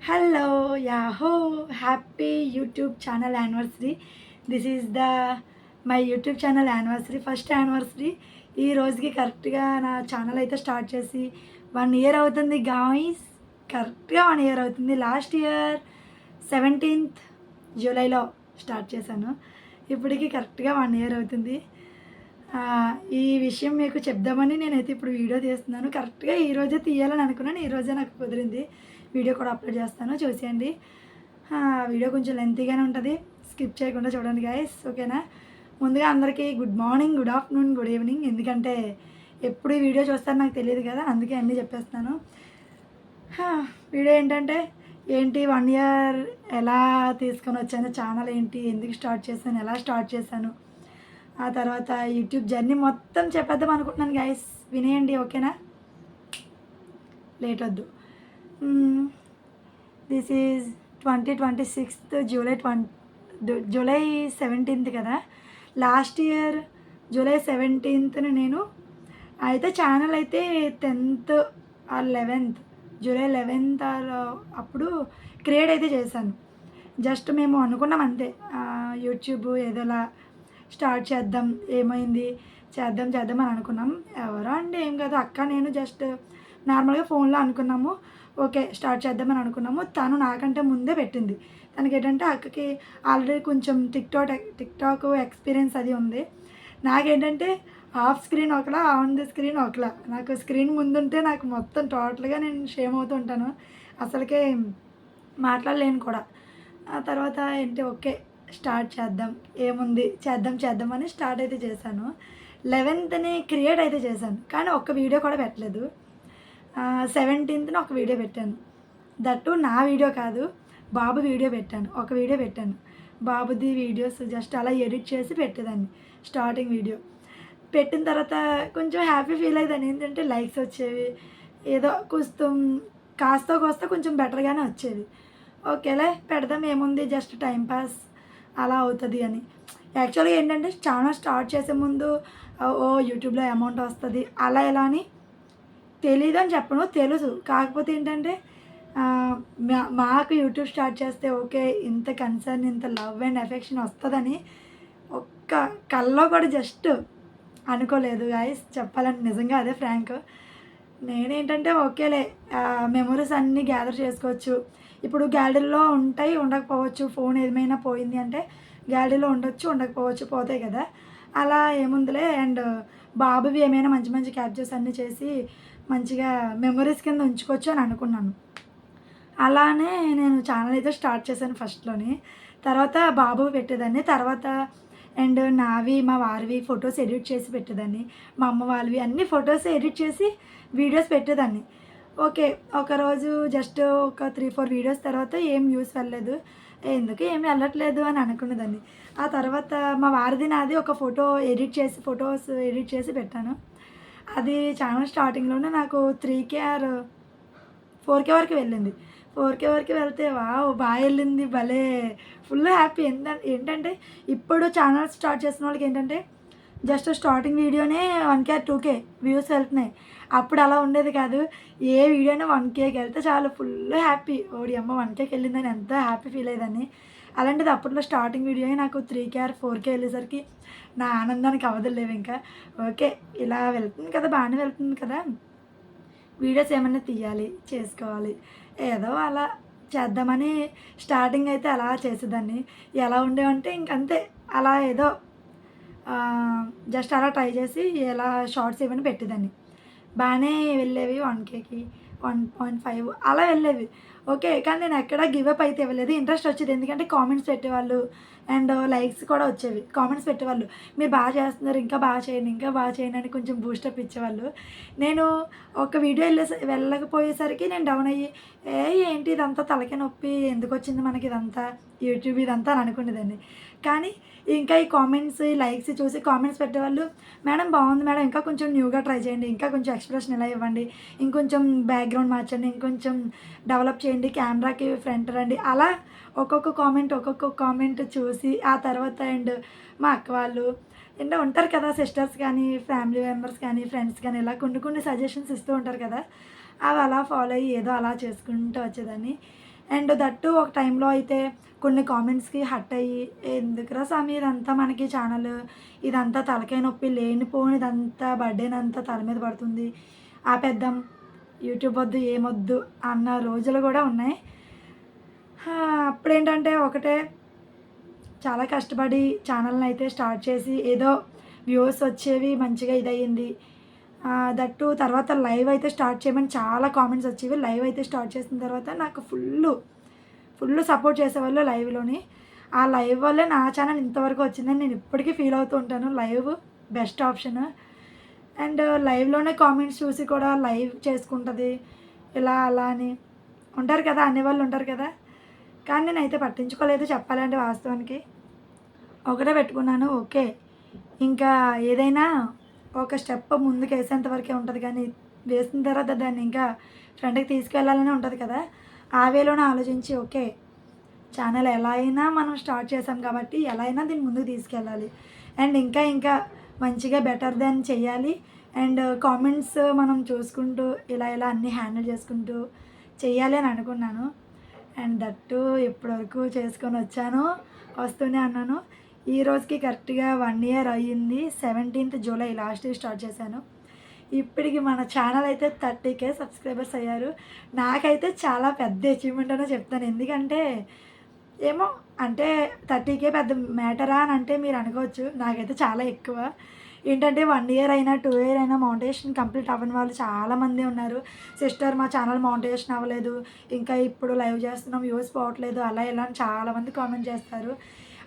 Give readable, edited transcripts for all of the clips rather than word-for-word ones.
Hello, Yahoo! Happy YouTube channel anniversary. This is my YouTube channel anniversary, first anniversary. ఈ రోజుకి కరెక్ట్గా నా channel అయితే స్టార్ట్ చేసి 1 year అవుతుంది గాయ్స్. కరెక్ట్గా 1 year అవుతుంది. లాస్ట్ ఇయర్ 17th జూలైలో స్టార్ట్ చేశాను. ఇప్పటికి కరెక్ట్గా 1 year అవుతుంది. ఈ విషయం మీకు చెప్దామని నేనైతే ఇప్పుడు వీడియో తీస్తున్నాను. కరెక్ట్గా ఈరోజే తీయాలని అనుకున్నాను. ఈరోజే నాకు కుదిరింది. వీడియో కూడా అప్లోడ్ చేస్తాను, చూసేయండి. వీడియో కొంచెం లెంతీగానే ఉంటుంది, స్కిప్ చేయకుండా చూడండి గైస్, ఓకేనా. ముందుగా అందరికీ good morning, good afternoon, good evening. ఎందుకంటే ఎప్పుడు ఈ వీడియో చూస్తారో నాకు తెలియదు కదా, అందుకే అన్నీ చెప్పేస్తాను. వీడియో ఏంటి 1 year ఎలా తీసుకొని వచ్చాను, ఛానల్ ఏంటి, ఎందుకు స్టార్ట్ చేశాను, ఎలా స్టార్ట్ చేశాను, ఆ తర్వాత యూట్యూబ్ జర్నీ మొత్తం చెప్పేద్దాం అనుకుంటున్నాను గైస్. వినేయండి, ఓకేనా, లేట్ వద్దు. దిస్ ఈజ్ 2026 జూలై 17th కదా. లాస్ట్ ఇయర్ జూలై 17th నేను అయితే ఛానల్ అయితే 10th or 11th July 11th అప్పుడు క్రియేట్ అయితే చేశాను. జస్ట్ మేము అనుకున్నాం అంతే, యూట్యూబ్ ఏదోలా స్టార్ట్ చేద్దాం, ఏమైంది చేద్దాం అని అనుకున్నాం. ఎవరో అంటే ఏం కాదు, అక్క నేను జస్ట్ నార్మల్గా ఫోన్లో అనుకున్నాము, ఓకే స్టార్ట్ చేద్దామని అనుకున్నాము. తను నాకంటే ముందే పెట్టింది. తనకి ఏంటంటే అక్కకి ఆల్రెడీ కొంచెం టిక్టాక్ ఎక్స్పీరియన్స్ అది ఉంది. నాకేంటంటే ఆఫ్ స్క్రీన్ ఒకలా, ఆన్ ది స్క్రీన్ ఒకలా. నాకు స్క్రీన్ ముందుంటే నాకు మొత్తం టోటల్గా నేను షేమ్ అవుతూ ఉంటాను, అసలుకే మాట్లాడలేను కూడా. ఆ తర్వాత ఓకే స్టార్ట్ చేద్దాం, ఏముంది చేద్దామని స్టార్ట్ అయితే చేశాను. 11th క్రియేట్ అయితే చేశాను, కానీ ఒక్క వీడియో కూడా పెట్టలేదు. 17th ఒక వీడియో పెట్టాను, దట్టు నా వీడియో కాదు, బాబు వీడియో పెట్టాను, ఒక వీడియో పెట్టాను. బాబుది వీడియోస్ జస్ట్ అలా ఎడిట్ చేసి పెట్టేదాన్ని. స్టార్టింగ్ వీడియో పెట్టిన తర్వాత కొంచెం హ్యాపీ ఫీల్ అయ్యేదాన్ని, ఏంటంటే లైక్స్ వచ్చేవి, ఏదో కాస్త కొంచెం బెటర్గానే వచ్చేది. ఓకేలే పెడదాం, ఏముంది జస్ట్ టైంపాస్ అలా అవుతుంది అని. యాక్చువల్గా ఏంటంటే ఛానల్ స్టార్ట్ చేసే ముందు యూట్యూబ్లో అమౌంట్ వస్తుంది అలా ఎలా అని తెలీదు అని చెప్పను, తెలుసు. కాకపోతే ఏంటంటే మాకు యూట్యూబ్ స్టార్ట్ చేస్తే ఓకే ఇంత కన్సర్న్, ఇంత లవ్ అండ్ ఎఫెక్షన్ వస్తుందని ఒక్క కల్లో కూడా జస్ట్ అనుకోలేదు గాయస్, చెప్పాలంటే నిజంగా అదే ఫ్రాంక్. నేనేంటంటే ఓకేలే మెమొరీస్ అన్నీ గ్యాదర్ చేసుకోవచ్చు. ఇప్పుడు గ్యాలరీలో ఉంటాయి, ఉండకపోవచ్చు. ఫోన్ ఏమైనా పోయింది అంటే గ్యాలరీలో ఉండొచ్చు, ఉండకపోవచ్చు, పోతాయి కదా. అలా ఏముందిలే. అండ్ బాబువి ఏమైనా మంచి మంచి క్యాప్చర్స్ అన్నీ చేసి మంచిగా మెమొరీస్ కింద ఉంచుకోవచ్చు అని అనుకున్నాను. అలానే నేను ఛానల్ అయితే స్టార్ట్ చేశాను ఫస్ట్లోని. తర్వాత బాబువి పెట్టేదాన్ని, తర్వాత అండ్ నావి మా వారివి ఫొటోస్ ఎడిట్ చేసి పెట్టేదాన్ని, మా అమ్మ వాళ్ళవి అన్ని ఫొటోస్ ఎడిట్ చేసి వీడియోస్ పెట్టేదాన్ని. ఓకే ఒకరోజు జస్ట్ ఒక 3-4 వీడియోస్ తర్వాత ఏం వ్యూస్ వెళ్ళలేదు, ఎందుకు ఏమి వెళ్ళట్లేదు అని అనుకునేదాన్ని. ఆ తర్వాత మా వారిది నాది ఒక ఫొటోస్ ఎడిట్ చేసి పెట్టాను. అది ఛానల్ స్టార్టింగ్లోనే నాకు 3K or 4K వరకు వెళ్ళింది. 4K వరకు వెళ్తే వావ్ బాగా వెళ్ళింది, భలే ఫుల్ హ్యాపీ. ఏంటంటే ఇప్పుడు ఛానల్ స్టార్ట్ చేసిన వాళ్ళకి ఏంటంటే జస్ట్ స్టార్టింగ్ వీడియోనే 1K or 2K వ్యూస్ వెళ్తున్నాయి. అప్పుడు అలా ఉండేది కాదు, ఏ వీడియోనే 1Kకి వెళ్తే చాలు ఫుల్ హ్యాపీ. ఓడి అమ్మ 1Kకి వెళ్ళిందని ఎంత హ్యాపీ ఫీల్ అయ్యేదాన్ని. అలాంటిది అప్పట్లో స్టార్టింగ్ వీడియో నాకు 3K or 4K వెళ్ళేసరికి నా ఆనందానికి అవధులేవు ఇంకా. ఓకే ఇలా వెళ్తుంది కదా, బాగానే వెళ్తుంది కదా, వీడియోస్ ఏమైనా తీయాలి, చేసుకోవాలి, ఏదో అలా చేద్దామని స్టార్టింగ్ అయితే అలా చేసేదాన్ని. ఎలా ఉండేవంటే ఇంకంతే, అలా ఏదో జస్ట్ అలా ట్రై చేసి ఎలా షార్ట్స్ ఏమైనా పెట్టేదాన్ని. బాగానే వెళ్ళేవి, 1Kకి 1.5 అలా వెళ్ళేవి. ఓకే కానీ నేను ఎక్కడ గివప్ అయితే ఇవ్వలేదు, ఇంట్రెస్ట్ వచ్చేది. ఎందుకంటే కామెంట్స్ పెట్టేవాళ్ళు అండ్ లైక్స్ కూడా వచ్చేవి. కామెంట్స్ పెట్టేవాళ్ళు, మీరు బాగా చేస్తున్నారు, ఇంకా బాగా చేయండి అని కొంచెం బూస్టప్ ఇచ్చేవాళ్ళు. నేను ఒక వీడియో వెళ్ళకపోయేసరికి నేను డౌన్ అయ్యి ఏంటి ఇదంతా తలకే నొప్పి, ఎందుకు వచ్చింది మనకి ఇదంతా యూట్యూబ్ ఇదంతా అని అనుకునేదాన్ని. కానీ ఇంకా ఈ కామెంట్స్, ఈ లైక్స్ చూసి కామెంట్స్ పెట్టేవాళ్ళు, మేడం బాగుంది మేడం, ఇంకా కొంచెం న్యూగా ట్రై చేయండి, ఇంకా కొంచెం ఎక్స్ప్రెషన్ ఇలా ఇవ్వండి, ఇంకొంచెం బ్యాక్గ్రౌండ్ మార్చండి, ఇంకొంచెం డెవలప్ చేయండి, కెమెరాకి ఫ్రంట్ రండి. అలా ఒక్కొక్క కామెంట్ చూసి ఆ తర్వాత అండ్ మా అక్క వాళ్ళు ఉంటారు కదా, సిస్టర్స్ కానీ ఫ్యామిలీ మెంబర్స్ కానీ ఫ్రెండ్స్ కానీ ఇలా కొన్ని సజెషన్స్ ఇస్తూ ఉంటారు కదా, అవి అలా ఫాలో అయ్యి ఏదో అలా చేసుకుంటూ వచ్చేదాన్ని. అండ్ దట్టు ఒక టైంలో అయితే కొన్ని కామెంట్స్కి హట్ అయ్యి, ఎందుకురా స్వామి ఇదంతా మనకి ఛానల్, ఇదంతా తలకాయ నొప్పి లేనిపోని, ఇదంతా బర్త్డేనంతా తల మీద పడుతుంది, ఆపేద్దాం, యూట్యూబ్ వద్దు ఏమొద్దు అన్న రోజులు కూడా ఉన్నాయి. అప్పుడేంటంటే ఒకటే, చాలా కష్టపడి ఛానల్ని అయితే స్టార్ట్ చేసి ఏదో వ్యూస్ వచ్చేవి, మంచిగా ఇదయ్యింది. దట్టు తర్వాత లైవ్ అయితే స్టార్ట్ చేయమని చాలా కామెంట్స్ వచ్చేవి. లైవ్ అయితే స్టార్ట్ చేసిన తర్వాత నాకు ఫుల్ సపోర్ట్ చేసేవాళ్ళు లైవ్లోని. ఆ లైవ్ వల్లే నా ఛానల్ ఇంతవరకు వచ్చిందని నేను ఇప్పటికీ ఫీల్ అవుతూ ఉంటాను. Live best option. అండ్ లైవ్లోనే కామెంట్స్ చూసి కూడా లైవ్ చేసుకుంటుంది ఇలా అలా అని ఉంటారు కదా, అనేవాళ్ళు ఉంటారు కదా. కానీ నేనైతే పట్టించుకోలేదు చెప్పాలంటే. వాస్తవానికి ఒకటే పెట్టుకున్నాను, ఓకే ఇంకా ఏదైనా ఒక స్టెప్ ముందుకు వేసేంత వరకే ఉంటుంది, కానీ వేసిన తర్వాత దాన్ని ఇంకా ఫ్రంట్కి తీసుకెళ్ళాలని ఉంటుంది కదా. ఆ వేలోనే ఆలోచించి, ఓకే ఛానల్ ఎలా అయినా మనం స్టార్ట్ చేసాం కాబట్టి ఎలా అయినా దీన్ని ముందుకు తీసుకెళ్ళాలి, అండ్ ఇంకా మంచిగా బెటర్ దెన్ చెయ్యాలి. అండ్ కామెంట్స్ మనం చూసుకుంటూ ఇలా అన్నీ హ్యాండిల్ చేసుకుంటూ చెయ్యాలి అని అనుకున్నాను. అండ్ దట్టు ఇప్పటివరకు చేసుకొని వచ్చాను, వస్తూనే అన్నాను. ఈ రోజుకి కరెక్ట్గా 1 year అయ్యింది. 17th July లాస్ట్ స్టార్ట్ చేశాను. ఇప్పటికి మన ఛానల్ అయితే 30K సబ్స్క్రైబర్స్ అయ్యారు. నాకైతే చాలా పెద్ద అచీవ్మెంట్ అనే చెప్తాను. ఎందుకంటే ఏమో అంటే 30K పెద్ద మ్యాటరా అని అంటే మీరు అనుకోవచ్చు, నాకైతే చాలా ఎక్కువ. ఏంటంటే 1 year అయినా 2 year అయినా మౌంటేషన్ కంప్లీట్ అవ్వని వాళ్ళు చాలామంది ఉన్నారు. సిస్టర్ మా ఛానల్ మౌంటేషన్ అవ్వలేదు, ఇంకా ఇప్పుడు లైవ్ చేస్తున్నాం వ్యూస్ పోవట్లేదు, అలా ఇలా అని చాలామంది కామెంట్ చేస్తారు.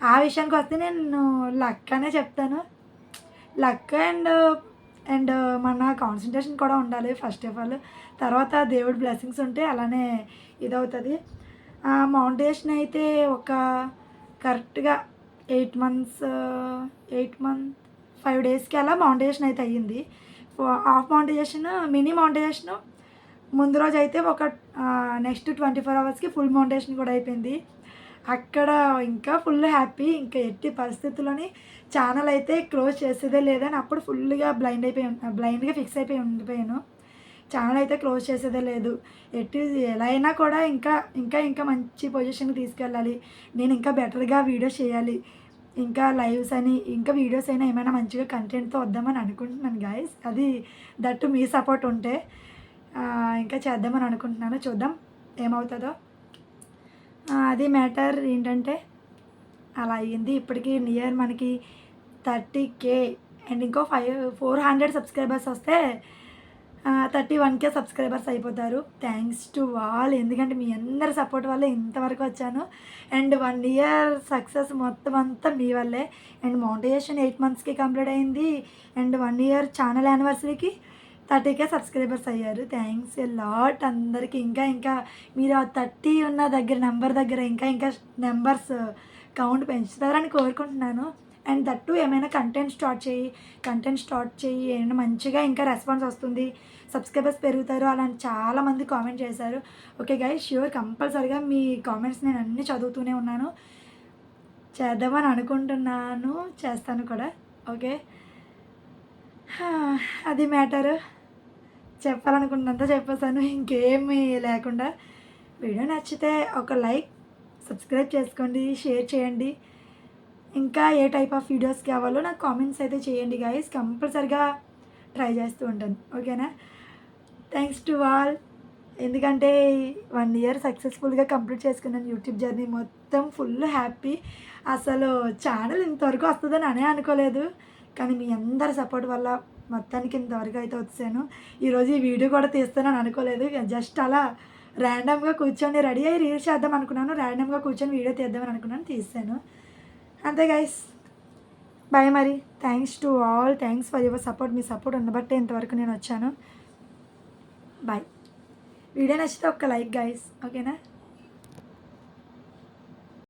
ఆ విషయానికి వస్తే నేను లక్ అనే చెప్తాను. లక్ అండ్ మన కాన్సన్ట్రేషన్ కూడా ఉండాలి ఫస్ట్ ఆఫ్ ఆల్. తర్వాత దేవుడి బ్లెస్సింగ్స్ ఉంటే అలానే ఇదవుతుంది. మౌంటేషన్ అయితే ఒక కరెక్ట్గా 8 months 5 daysకి అలా మౌంటేషన్ అయితే అయ్యింది. హాఫ్ మౌంటేషన్, మినీ మౌంటేషన్ ముందు రోజు అయితే ఒక నెక్స్ట్ 24 hours ఫుల్ మౌంటేషన్ కూడా అయిపోయింది. అక్కడ ఇంకా ఫుల్ హ్యాపీ. ఇంకా ఎట్టి పరిస్థితుల్లోని ఛానల్ అయితే క్లోజ్ చేసేదే లేదని అప్పుడు ఫుల్గా బ్లైండ్గా ఫిక్స్ అయిపోయి ఉండిపోయాను. ఛానల్ అయితే క్లోజ్ చేసేదే లేదు. ఎలా అయినా కూడా ఇంకా మంచి పొజిషన్కి తీసుకెళ్ళాలి, నేను ఇంకా బెటర్గా వీడియోస్ చేయాలి, ఇంకా లైవ్స్ అని ఇంకా వీడియోస్ అయినా ఏమైనా మంచిగా కంటెంట్తో వద్దామని అనుకుంటున్నాను గాయస్. అది దట్టు మీ సపోర్ట్ ఉంటే ఇంకా చేద్దామని అనుకుంటున్నాను. చూద్దాం ఏమవుతుందో. అది మ్యాటర్ ఏంటంటే అలా అయ్యింది. ఇప్పటికీ నియర్ మనకి 30K అండ్ ఇంకో 400 సబ్స్క్రైబర్స్ వస్తే 31K సబ్స్క్రైబర్స్ అయిపోతారు. Thanks to all. ఎందుకంటే మీ అందరి సపోర్ట్ వల్లే ఇంతవరకు వచ్చాను. అండ్ 1 year సక్సెస్ మొత్తం అంతా మీ వల్లే. అండ్ మౌంటేషన్ 8 monthsకి కంప్లీట్ అయింది. అండ్ 1 year ఛానల్ యానివర్సరీకి 30K సబ్స్క్రైబర్స్ అయ్యారు. థ్యాంక్స్ ఎ లాట్ అందరికీ. ఇంకా మీరు ఆ 30 ఉన్న నెంబర్ దగ్గర ఇంకా నెంబర్స్ కౌంట్ పెంచుతారని కోరుకుంటున్నాను. అండ్ దట్టు ఏమైనా కంటెంట్ స్టార్ట్ చేయి ఏమైనా మంచిగా ఇంకా రెస్పాన్స్ వస్తుంది, సబ్స్క్రైబర్స్ పెరుగుతారు అలా చాలామంది కామెంట్ చేశారు. ఓకే గైస్, ష్యూర్ కంపల్సరీగా మీ కామెంట్స్ నేను అన్నీ చదువుతూనే ఉన్నాను, చేద్దామని అనుకుంటున్నాను, చేస్తాను కూడా. ఓకే, అది మ్యాటర్. చెప్పాలనుకున్నంత చెప్పేసాను, ఇంకేమీ లేకుండా. వీడియో నచ్చితే ఒక లైక్, సబ్స్క్రైబ్ చేసుకోండి, షేర్ చేయండి. ఇంకా ఏ టైప్ ఆఫ్ వీడియోస్ కావాలో నాకు కామెంట్స్ అయితే చేయండి గైస్. కంపల్సరిగా ట్రై చేస్తూ ఉంటాను. ఓకేనా? Thanks to all. ఎందుకంటే 1 year సక్సెస్ఫుల్గా కంప్లీట్ చేసుకున్నాను. యూట్యూబ్ జర్నీ మొత్తం ఫుల్ హ్యాపీ. అసలు ఛానల్ ఇంతవరకు వస్తుందని అనుకోలేదు, కానీ మీ అందరి సపోర్ట్ వల్ల మొత్తానికి ఇంతవరకు అయితే వచ్చాను. ఈరోజు ఈ వీడియో కూడా తీస్తానని అనుకోలేదు. జస్ట్ అలా ర్యాండమ్గా కూర్చొని రెడీ అయ్యి రీల్స్ చేద్దాం అనుకున్నాను, ర్యాండమ్గా కూర్చొని వీడియో తీద్దామని అనుకున్నాను, తీస్తాను అంతే గైస్. బాయ్ మరి. Thanks to all. Thanks for your support. Me support ఉండబట్టే ఇంతవరకు నేను వచ్చాను. బాయ్. వీడియో నచ్చితే ఒక్క లైక్ గైస్. ఓకేనా?